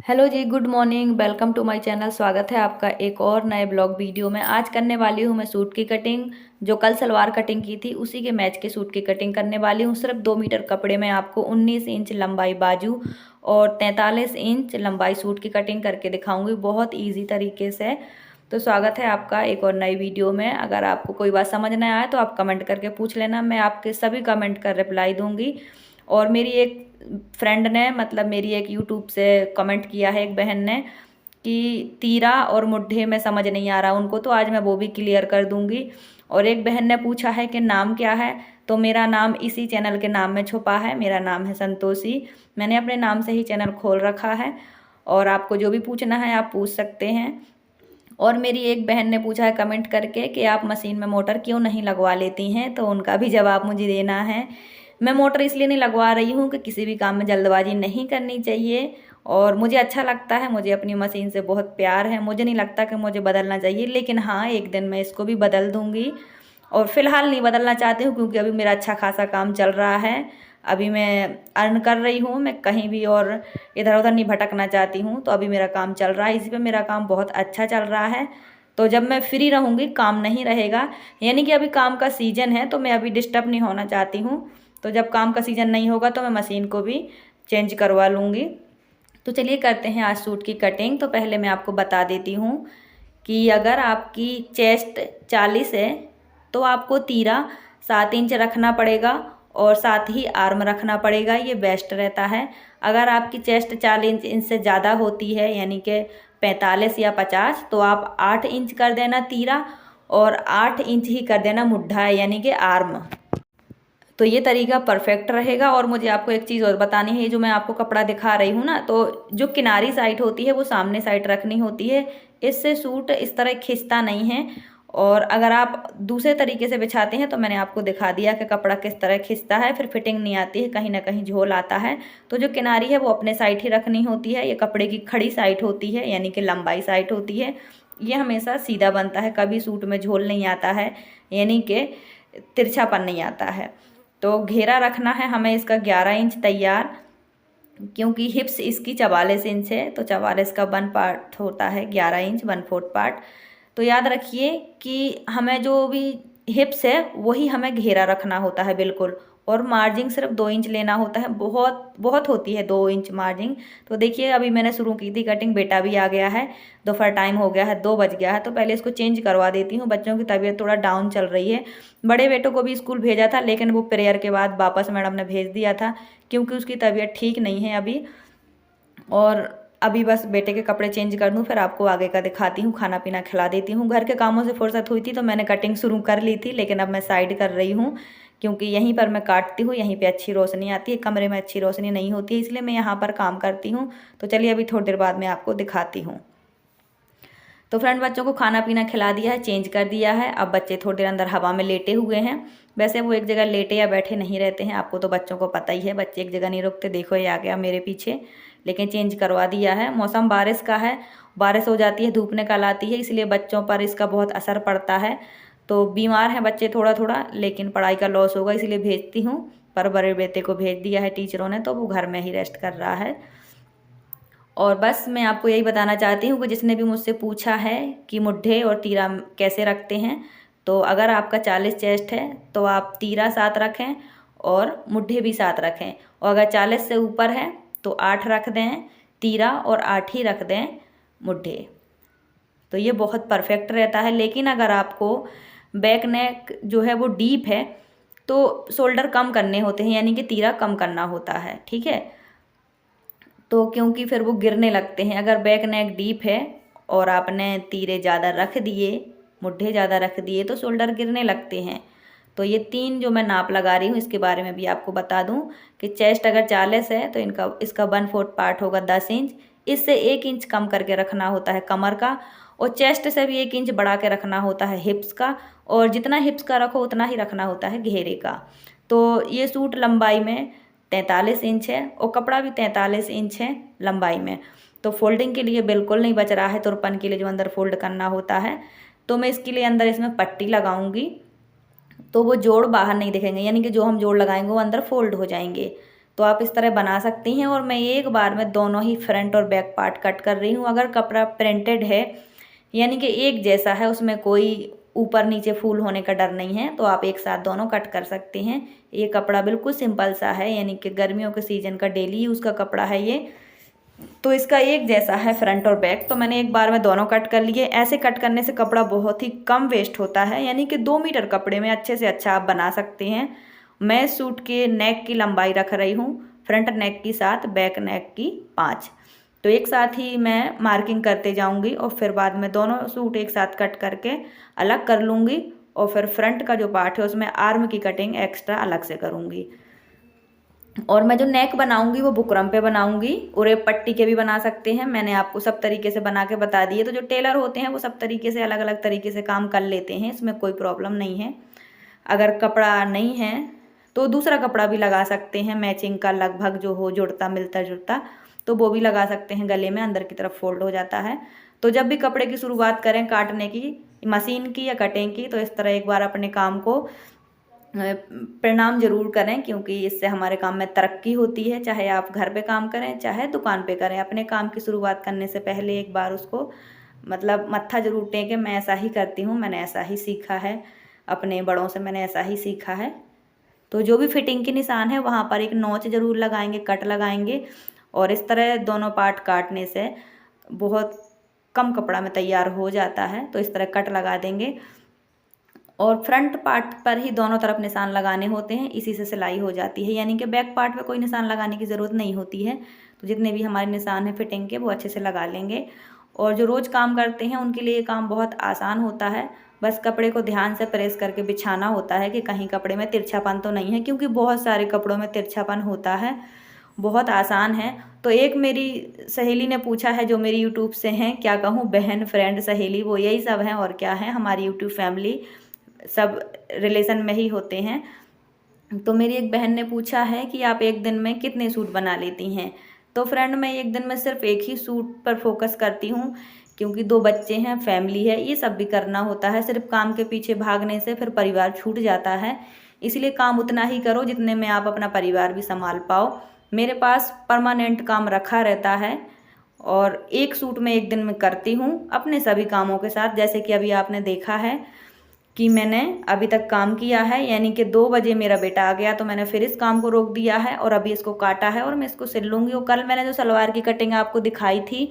Hello ji, good morning. Welcome to my channel. स्वागत है आपका एक और नए ब्लॉग वीडियो में। आज करने वाली हूँ मैं सूट की कटिंग। जो कल सलवार कटिंग की थी उसी के मैच के सूट की कटिंग करने वाली हूँ। सिर्फ 2 मीटर कपड़े में आपको 19 इंच लंबाई बाजू और 43 इंच लंबाई सूट की कटिंग करके दिखाऊंगी, बहुत ईजी तरीके से। तो स्वागत है आपका एक और नई वीडियो में। अगर आपको कोई बात समझ ना आए तो आप कमेंट करके पूछ लेना, मैं आपके सभी कमेंट का रिप्लाई दूंगी। और मेरी एक फ्रेंड ने, मतलब मेरी एक यूट्यूब से कमेंट किया है एक बहन ने कि तीरा और मुड्ढे में समझ नहीं आ रहा उनको, तो आज मैं वो भी क्लियर कर दूंगी। और एक बहन ने पूछा है कि नाम क्या है, तो मेरा नाम इसी चैनल के नाम में छुपा है। मेरा नाम है संतोषी। मैंने अपने नाम से ही चैनल खोल रखा है और आपको जो भी पूछना है आप पूछ सकते हैं। और मेरी एक बहन ने पूछा है कमेंट करके कि आप मशीन में मोटर क्यों नहीं लगवा लेती हैं, तो उनका भी जवाब मुझे देना है। मैं मोटर इसलिए नहीं लगवा रही हूँ कि किसी भी काम में जल्दबाजी नहीं करनी चाहिए और मुझे अच्छा लगता है, मुझे अपनी मशीन से बहुत प्यार है। मुझे नहीं लगता कि मुझे बदलना चाहिए, लेकिन हाँ, एक दिन मैं इसको भी बदल दूँगी। और फिलहाल नहीं बदलना चाहती हूँ क्योंकि अभी मेरा अच्छा खासा काम चल रहा है। अभी मैं अर्न कर रही हूँ, मैं कहीं भी और इधर उधर नहीं भटकना चाहती हूँ। तो अभी मेरा काम चल रहा है, इसी पे मेरा काम बहुत अच्छा चल रहा है। तो जब मैं फ्री रहूँगी, काम नहीं रहेगा, यानी कि अभी काम का सीज़न है, तो मैं अभी डिस्टर्ब नहीं होना चाहती हूँ। तो जब काम का सीज़न नहीं होगा तो मैं मशीन को भी चेंज करवा लूँगी। तो चलिए करते हैं आज सूट की कटिंग। तो पहले मैं आपको बता देती हूँ कि अगर आपकी चेस्ट 40 है तो आपको तीरा 7 इंच रखना पड़ेगा और साथ ही आर्म रखना पड़ेगा, ये बेस्ट रहता है। अगर आपकी चेस्ट 40 इंच से ज़्यादा होती है, यानी कि 45 या 50, तो आप 8 इंच कर देना तीरा और 8 इंच ही कर देना मुड्ढा, यानी कि आर्म। तो ये तरीका परफेक्ट रहेगा। और मुझे आपको एक चीज़ और बतानी है, जो मैं आपको कपड़ा दिखा रही हूँ ना, तो जो किनारी साइड होती है वो सामने साइड रखनी होती है, इससे सूट इस तरह खिंचता नहीं है। और अगर आप दूसरे तरीके से बिछाते हैं तो मैंने आपको दिखा दिया कि कपड़ा किस तरह खिंचता है, फिर फिटिंग नहीं आती है, कहीं ना कहीं झोल आता है। तो जो किनारी है वो अपने साइड ही रखनी होती है। ये कपड़े की खड़ी साइड होती है, यानी कि लंबाई साइड होती है। ये हमेशा सीधा बनता है, कभी सूट में झोल नहीं आता है, यानी कि तिरछापन नहीं आता है। तो घेरा रखना है हमें इसका 11 इंच तैयार, क्योंकि हिप्स इसकी 44 इंच है, तो 44 का 1 पार्ट होता है 11 इंच, 1/4 पार्ट। तो याद रखिए कि हमें जो भी हिप्स है वही हमें घेरा रखना होता है बिल्कुल। और मार्जिंग सिर्फ 2 इंच लेना होता है, बहुत बहुत होती है 2 इंच मार्जिंग। तो देखिए अभी मैंने शुरू की थी कटिंग, बेटा भी आ गया है, दोपहर टाइम हो गया है, 2 बज गया है, तो पहले इसको चेंज करवा देती हूँ। बच्चों की तबीयत थोड़ा डाउन चल रही है। बड़े बेटों को भी स्कूल भेजा था, लेकिन वो प्रेयर के बाद वापस मैडम ने भेज दिया था, क्योंकि उसकी तबीयत ठीक नहीं है अभी। और अभी बस बेटे के कपड़े चेंज कर दूँ, फिर आपको आगे का दिखाती हूँ, खाना पीना खिला देती हूँ। घर के कामों से फुर्सत हुई थी तो मैंने कटिंग शुरू कर ली थी, लेकिन अब मैं साइड कर रही हूँ, क्योंकि यहीं पर मैं काटती हूँ, यहीं पे अच्छी रोशनी आती है, कमरे में अच्छी रोशनी नहीं होती है, इसलिए मैं यहाँ पर काम करती हूँ। तो चलिए अभी थोड़ी देर बाद मैं आपको दिखाती हूँ। तो फ्रेंड, बच्चों को खाना पीना खिला दिया है, चेंज कर दिया है। अब बच्चे थोड़ी देर अंदर हवा में लेटे हुए हैं। वैसे वो एक जगह लेटे या बैठे नहीं रहते हैं, आपको तो बच्चों को पता ही है, बच्चे एक जगह नहीं रुकते। देखो ये आ गया मेरे पीछे, लेकिन चेंज करवा दिया है। मौसम बारिश का है, बारिश हो जाती है, धूप निकल आती है, इसलिए बच्चों पर इसका बहुत असर पड़ता है। तो बीमार हैं बच्चे थोड़ा थोड़ा, लेकिन पढ़ाई का लॉस होगा इसलिए भेजती हूँ। पर बड़े बेटे को भेज दिया है टीचरों ने, तो वो घर में ही रेस्ट कर रहा है। और बस मैं आपको यही बताना चाहती हूँ कि जिसने भी मुझसे पूछा है कि मुड्ढे और तीरा कैसे रखते हैं, तो अगर आपका 40 चेस्ट है तो आप तीरा 7 रखें और मुड्ढे भी 7 रखें। और अगर 40 से ऊपर है तो 8 रख दें तीरा और 8 ही रख दें मुड्ढे। तो ये बहुत परफेक्ट रहता है। लेकिन अगर आपको बैक नेक जो है वो डीप है तो शोल्डर कम करने होते हैं, यानी कि तीरा कम करना होता है, ठीक है। तो क्योंकि फिर वो गिरने लगते हैं। अगर बैक नेक डीप है और आपने तीरे ज़्यादा रख दिए, मुड्ढे ज़्यादा रख दिए, तो शोल्डर गिरने लगते हैं। तो ये 3 जो मैं नाप लगा रही हूँ इसके बारे में भी आपको बता दूँ कि चेस्ट अगर 40 है तो इसका 1/4 पार्ट होगा 10 इंच। इससे 1 इंच कम करके रखना होता है कमर का, और चेस्ट से भी 1 इंच बढ़ा के रखना होता है हिप्स का, और जितना हिप्स का रखो उतना ही रखना होता है घेरे का। तो ये सूट लंबाई में 43 इंच है और कपड़ा भी 43 इंच है लंबाई में। तो फोल्डिंग के लिए बिल्कुल नहीं बच रहा है, तुरपन के लिए जो अंदर फोल्ड करना होता है। तो मैं इसके लिए अंदर इसमें पट्टी लगाऊंगी, तो वो जोड़ बाहर नहीं दिखेंगे, यानी कि जो हम जोड़ लगाएंगे वो अंदर फोल्ड हो जाएंगे। तो आप इस तरह बना सकती हैं। और मैं एक बार में दोनों ही फ्रंट और बैक पार्ट कट कर रही हूँ। अगर कपड़ा प्रिंटेड है यानी कि एक जैसा है, उसमें कोई ऊपर नीचे फूल होने का डर नहीं है, तो आप एक साथ दोनों कट कर सकती हैं। ये कपड़ा बिल्कुल सिंपल सा है, यानी कि गर्मियों के सीजन का डेली यूज़ का कपड़ा है ये। तो इसका एक जैसा है फ्रंट और बैक, तो मैंने एक बार में दोनों कट कर लिए। ऐसे कट करने से कपड़ा बहुत ही कम वेस्ट होता है, यानी कि 2 मीटर कपड़े में अच्छे से अच्छा आप बना सकते हैं। मैं सूट के नेक की लंबाई रख रही हूँ फ्रंट नेक की 7, बैक नेक की 5। तो एक साथ ही मैं मार्किंग करते जाऊंगी और फिर बाद में दोनों सूट एक साथ कट करके अलग कर लूँगी। और फिर फ्रंट का जो पार्ट है उसमें आर्म की कटिंग एक्स्ट्रा अलग से करूँगी। और मैं जो नेक बनाऊंगी वो बुकरम पे बनाऊंगी, और पट्टी के भी बना सकते हैं। मैंने आपको सब तरीके से बना के बता दिए। तो जो टेलर होते हैं वो सब तरीके से अलग अलग तरीके से काम कर लेते हैं, इसमें कोई प्रॉब्लम नहीं है। अगर कपड़ा नहीं है तो दूसरा कपड़ा भी लगा सकते हैं मैचिंग का, लगभग जो हो जुड़ता मिलता जुड़ता, तो वो भी लगा सकते हैं। गले में अंदर की तरफ फोल्ड हो जाता है। तो जब भी कपड़े की शुरुआत करें काटने की, मशीन की या कटिंग की, तो इस तरह एक बार अपने काम को प्रणाम जरूर करें, क्योंकि इससे हमारे काम में तरक्की होती है। चाहे आप घर पे काम करें चाहे दुकान पे करें, अपने काम की शुरुआत करने से पहले एक बार उसको मतलब मत्था जरूर टेकें। मैं ऐसा ही करती हूँ, मैंने ऐसा ही सीखा है, अपने बड़ों से मैंने ऐसा ही सीखा है। तो जो भी फिटिंग के निशान है वहाँ पर एक नोच जरूर लगाएंगे, कट लगाएंगे। और इस तरह दोनों पार्ट काटने से बहुत कम कपड़ा में तैयार हो जाता है। तो इस तरह कट लगा देंगे और फ्रंट पार्ट पर ही दोनों तरफ निशान लगाने होते हैं, इसी से सिलाई हो जाती है। यानी कि बैक पार्ट पे कोई निशान लगाने की ज़रूरत नहीं होती है। तो जितने भी हमारे निशान हैं फिटिंग के वो अच्छे से लगा लेंगे। और जो रोज़ काम करते हैं उनके लिए ये काम बहुत आसान होता है। बस कपड़े को ध्यान से प्रेस करके बिछाना होता है कि कहीं कपड़े में तिरछापन तो नहीं है, क्योंकि बहुत सारे कपड़ों में तिरछापन होता है। बहुत आसान है। तो एक मेरी सहेली ने पूछा है, जो मेरी यूट्यूब से हैं, क्या कहूँ, बहन फ्रेंड सहेली, वो यही सब हैं और क्या है, हमारी यूट्यूब फैमिली सब रिलेशन में ही होते हैं। तो मेरी एक बहन ने पूछा है कि आप एक दिन में कितने सूट बना लेती हैं। तो फ्रेंड, मैं एक दिन में सिर्फ एक ही सूट पर फोकस करती हूँ, क्योंकि 2 बच्चे हैं, फैमिली है, ये सब भी करना होता है। सिर्फ काम के पीछे भागने से फिर परिवार छूट जाता है। इसलिए काम उतना ही करो जितने में आप अपना परिवार भी संभाल पाओ। मेरे पास परमानेंट काम रखा रहता है और एक सूट में एक दिन में करती हूँ अपने सभी कामों के साथ। जैसे कि अभी आपने देखा है कि मैंने अभी तक काम किया है, यानी कि 2 बजे मेरा बेटा आ गया तो मैंने फिर इस काम को रोक दिया है और अभी इसको काटा है और मैं इसको सिल लूँगी। और कल मैंने जो सलवार की कटिंग आपको दिखाई थी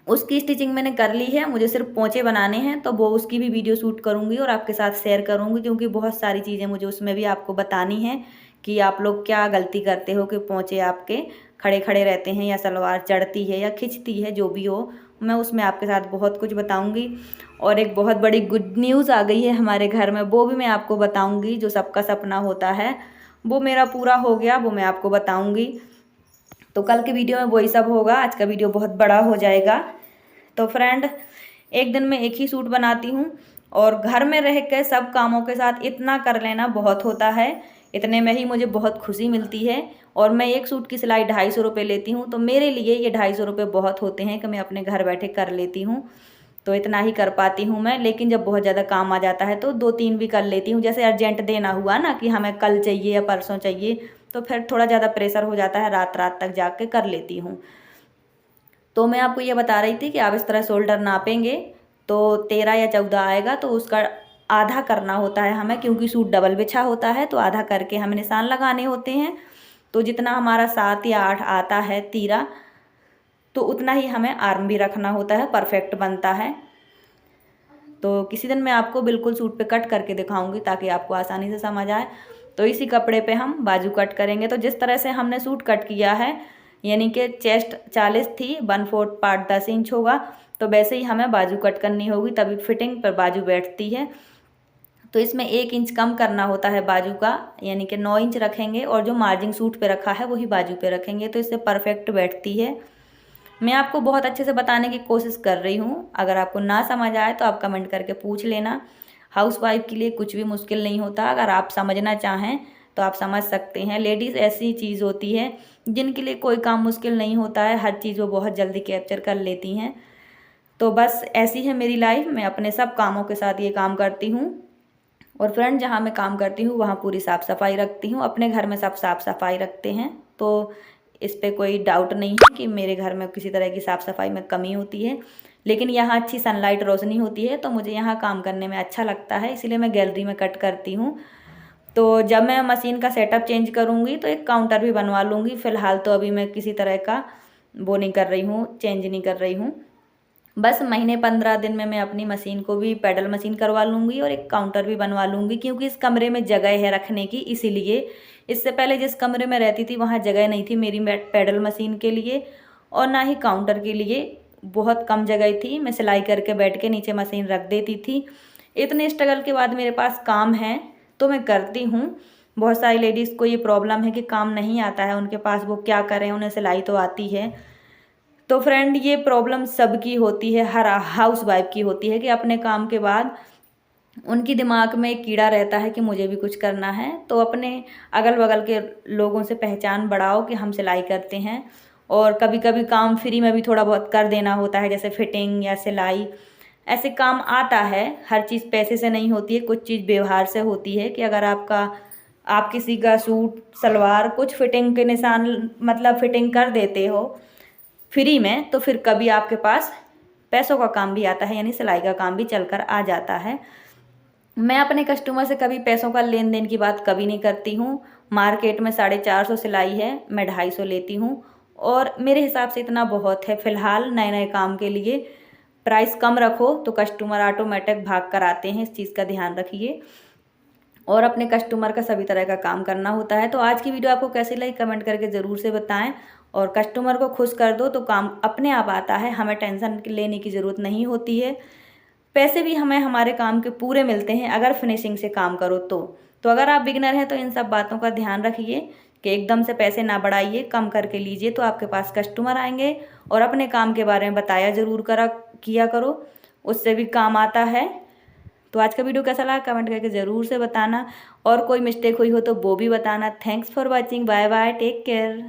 उसकी स्टिचिंग मैंने कर ली है, मुझे सिर्फ पोंचे बनाने हैं। तो वो उसकी भी वीडियो शूट करूँगी और आपके साथ शेयर करूँगी, क्योंकि बहुत सारी चीज़ें मुझे उसमें भी आपको बतानी है कि आप लोग क्या गलती करते हो कि पोंचे आपके खड़े खड़े रहते हैं या सलवार चढ़ती है या खिंचती है, जो भी हो मैं उसमें आपके साथ बहुत कुछ बताऊंगी। और एक बहुत बड़ी गुड न्यूज़ आ गई है हमारे घर में, वो भी मैं आपको बताऊंगी। जो सबका सपना होता है वो मेरा पूरा हो गया, वो मैं आपको बताऊंगी। तो कल के वीडियो में वही सब होगा, आज का वीडियो बहुत बड़ा हो जाएगा। तो फ्रेंड, एक दिन में एक ही सूट बनाती हूँ और घर में रह के सब कामों के साथ इतना कर लेना बहुत होता है। इतने में ही मुझे बहुत खुशी मिलती है। और मैं एक सूट की सिलाई 250 रुपये लेती हूँ, तो मेरे लिए ये 250 रुपये बहुत होते हैं कि मैं अपने घर बैठे कर लेती हूँ। तो इतना ही कर पाती हूँ मैं। लेकिन जब बहुत ज़्यादा काम आ जाता है तो 2-3 भी कर लेती हूँ। जैसे अर्जेंट देना हुआ ना कि हमें कल चाहिए या परसों चाहिए, तो फिर थोड़ा ज़्यादा प्रेशर हो जाता है, रात रात तक जाके कर लेती हूँ। तो मैं आपको ये बता रही थी कि आप इस तरह शोल्डर नापेंगे तो 13 या 14 आएगा, तो उसका आधा करना होता है हमें, क्योंकि सूट डबल बिछा होता है। तो आधा करके हमें निशान लगाने होते हैं। तो जितना हमारा 7 या 8 आता है तीरा, तो उतना ही हमें आर्म भी रखना होता है, परफेक्ट बनता है। तो किसी दिन मैं आपको बिल्कुल सूट पे कट करके दिखाऊंगी ताकि आपको आसानी से समझ आए। तो इसी कपड़े पे हम बाजू कट करेंगे। तो जिस तरह से हमने सूट कट किया है, यानी कि चेस्ट 40 थी, 1/4 पार्ट 10 इंच होगा, तो वैसे ही हमें बाजू कट करनी होगी, तभी फिटिंग पर बाजू बैठती है। तो इसमें 1 इंच कम करना होता है बाजू का, यानी कि 9 इंच रखेंगे और जो मार्जिन सूट पे रखा है वही बाजू पे रखेंगे, तो इससे परफेक्ट बैठती है। मैं आपको बहुत अच्छे से बताने की कोशिश कर रही हूँ। अगर आपको ना समझ आए तो आप कमेंट करके पूछ लेना। हाउसवाइफ के लिए कुछ भी मुश्किल नहीं होता, अगर आप समझना चाहें तो आप समझ सकते हैं। लेडीज़ ऐसी चीज़ होती है जिनके लिए कोई काम मुश्किल नहीं होता है, हर चीज़ वो बहुत जल्दी कैप्चर कर लेती हैं। तो बस ऐसी है मेरी लाइफ, मैं अपने सब कामों के साथ ये काम करती हूँ। और फ्रेंड, जहाँ मैं काम करती हूँ वहाँ पूरी साफ़ सफाई रखती हूँ, अपने घर में सब साफ़ सफाई रखते हैं। तो इस पे कोई डाउट नहीं है कि मेरे घर में किसी तरह की साफ़ सफाई में कमी होती है। लेकिन यहाँ अच्छी सनलाइट रोशनी होती है तो मुझे यहाँ काम करने में अच्छा लगता है, इसीलिए मैं गैलरी में कट करती हूँ। तो जब मैं मशीन का सेटअप चेंज करूँगी तो एक काउंटर भी बनवा लूँगी। फ़िलहाल तो अभी मैं किसी तरह का वो नहीं कर रही हूँ, चेंज नहीं कर रही हूँ। बस महीने 15 दिन में मैं अपनी मशीन को भी पैडल मशीन करवा लूँगी और एक काउंटर भी बनवा लूँगी, क्योंकि इस कमरे में जगह है रखने की, इसीलिए। इससे पहले जिस कमरे में रहती थी वहाँ जगह नहीं थी मेरी पैडल मशीन के लिए और ना ही काउंटर के लिए, बहुत कम जगह थी। मैं सिलाई करके बैठ के नीचे मशीन रख देती थी। इतने स्ट्रगल के बाद मेरे पास काम है तो मैं करती हूँ। बहुत सारी लेडीज़ को ये प्रॉब्लम है कि काम नहीं आता है उनके पास, वो क्या करें, उन्हें सिलाई तो आती है। तो फ्रेंड, ये प्रॉब्लम सबकी होती है, हर हाउस वाइफ की होती है कि अपने काम के बाद उनकी दिमाग में एक कीड़ा रहता है कि मुझे भी कुछ करना है। तो अपने अगल बगल के लोगों से पहचान बढ़ाओ कि हम सिलाई करते हैं, और कभी कभी काम फ्री में भी थोड़ा बहुत कर देना होता है, जैसे फिटिंग या सिलाई। ऐसे काम आता है, हर चीज़ पैसे से नहीं होती है, कुछ चीज़ व्यवहार से होती है। कि अगर आप किसी का सूट सलवार कुछ फिटिंग के निशान मतलब फिटिंग कर देते हो फ्री में, तो फिर कभी आपके पास पैसों का काम भी आता है, यानी सिलाई का काम भी चलकर आ जाता है। मैं अपने कस्टमर से कभी पैसों का लेन देन की बात कभी नहीं करती हूँ। मार्केट में 450 सिलाई है, मैं 250 लेती हूँ और मेरे हिसाब से इतना बहुत है। फ़िलहाल नए नए काम के लिए प्राइस कम रखो तो कस्टमर ऑटोमेटिक भाग कर आते हैं, इस चीज़ का ध्यान रखिए। और अपने कस्टमर का सभी तरह का काम करना होता है। तो आज की वीडियो आपको कैसी लगी कमेंट करके ज़रूर से बताएं। और कस्टमर को खुश कर दो तो काम अपने आप आता है, हमें टेंशन लेने की ज़रूरत नहीं होती है। पैसे भी हमें हमारे काम के पूरे मिलते हैं अगर फिनिशिंग से काम करो तो अगर आप बिगनर हैं तो इन सब बातों का ध्यान रखिए कि एकदम से पैसे ना बढ़ाइए, कम करके लीजिए तो आपके पास कस्टमर आएंगे। और अपने काम के बारे में बताया ज़रूर किया करो, उससे भी काम आता है। तो आज का वीडियो कैसा लगा कमेंट करके ज़रूर से बताना, और कोई मिस्टेक हुई हो तो वो भी बताना। Thanks for watching, bye bye, take care.